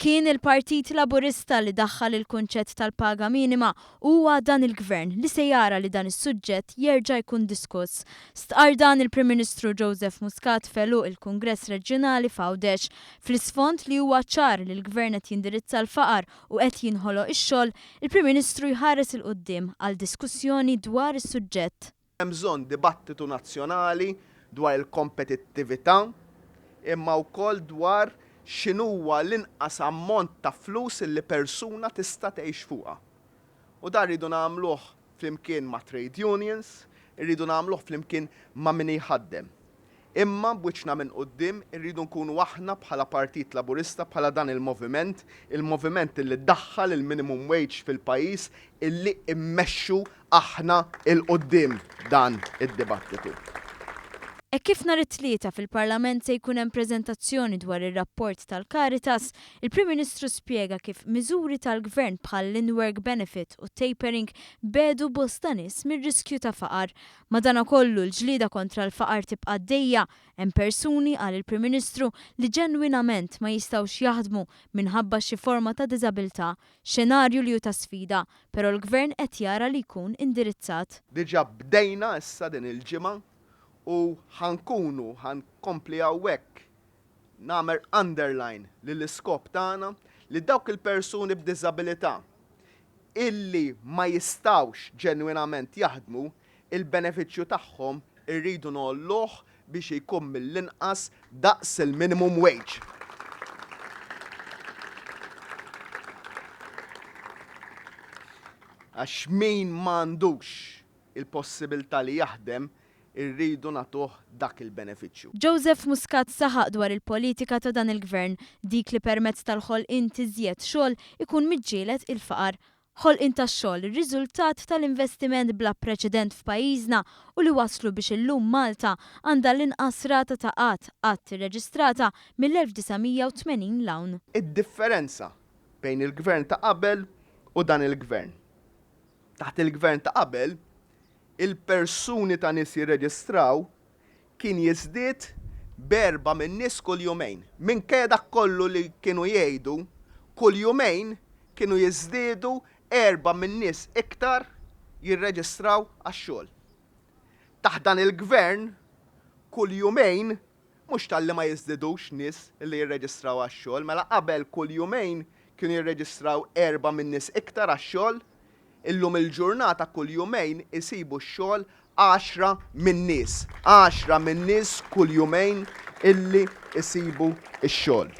Kien il-Partit Laburista li daħħal il-kunċett tal-paga minima huwa dan il-Gvern li se jara li dan is-suġġett jerġa' jkun diskuss. Stqar dan il-Prim Ministru Joseph Muscat feluq il-Kungress Reġjonali f'Għawdex fl-isfond li huwa ċar li l-Gvern qed jindirizza l-faqar u qed jinħoloq ix-xogħol, il-Prim Ministru jħares il quddiem għal diskussjoni dwar is-suġġett. Hemm bżonn dibattitu nazzjonali dwar il-kompetittività imma wkoll dwar x'inhuwa l-inqas ammont ta' flus li persuna tista' tgħix fuqha. U dan rridu nagħmluh flimkien ma' trade unions, irridu nagħmluh flimkien ma' min jħaddem. Imma b'wiċċna minn quddiem irridu nkunu aħna bħala Partit Laburista bħala dan il-moviment illi ddaħħal il-minimum wage fil-pajjiż illi immexxu aħna il-quddiem dan id-dibattitu. Kif nhar it-tlieta fil-Parlament se jkun hemm preżentazzjoni dwar ir-rapport tal-Caritas, il-Prim Ministru spjega kif miżuri tal-Gvern bħal l-in-work benefit u tapering bedu bosta nies mir-riskju ta' faqar. Madankollu l-ġlieda kontra l-faqar tibqa' għaddejja, hemm persuni qal il-Prim Ministru li ġenwinament ma jistgħux jaħdmu minħabba xi forma ta' diżabilità, xenarju li hu ta' sfida, però l-Gvern qed jara li jkun indirizzat. Diġà bdejna issa din il-ġimgħa u ħankompli hawnhekk nagħmel underline li l-iskop tagħna li dawk il-persuni b'diżabilità illi ma jistgħux ġenwinament jaħdmu il-benefiċċju tagħhom irridu nagħmluh biex jkun mill-inqas daqs il-minimum wage. Għax min m'għandux il-possibilità li jaħdem irridu nagħtuh dak il-benefiċċju. Joseph Muscat saħaq dwar il-politika ta' dan il-Gvern dik li permezz tal-ħolqien tiżjed xogħol ikun miġġieled il-faqar. Ħolqien tax-xogħol ir-riżultat tal-investiment bla preċedent f'pajjiżna u li waslu biex illum Malta għandha l-inqas rata ta' qatt irreġistrata mill-1980 l-hawn. Id-differenza bejn il-Gvern ta' qabel u dan il-Gvern. Taħt il-Gvern ta' qabel il-persuni ta' nies jirreġistraw kien jiżdied b'4 minn nies kull jumejn. Minkejja dak kollu li kienu jgħidu, kull jumejn kienu jiżdiedu 4 minn nies iktar jirreġistraw għax-xogħol. Taħt dan il-Gvern kull jumejn mhux talli ma jiżdiedux nies li jirreġistraw għax-xogħol, mela qabel kull jumejn kienu jirreġistraw 4 minn nies iktar għax-xogħol. Illum il-ġurnata kull jumejn isibu x-xogħol 10 minn nies. 10 minn nies kull jumejn illi isibu x-xogħol.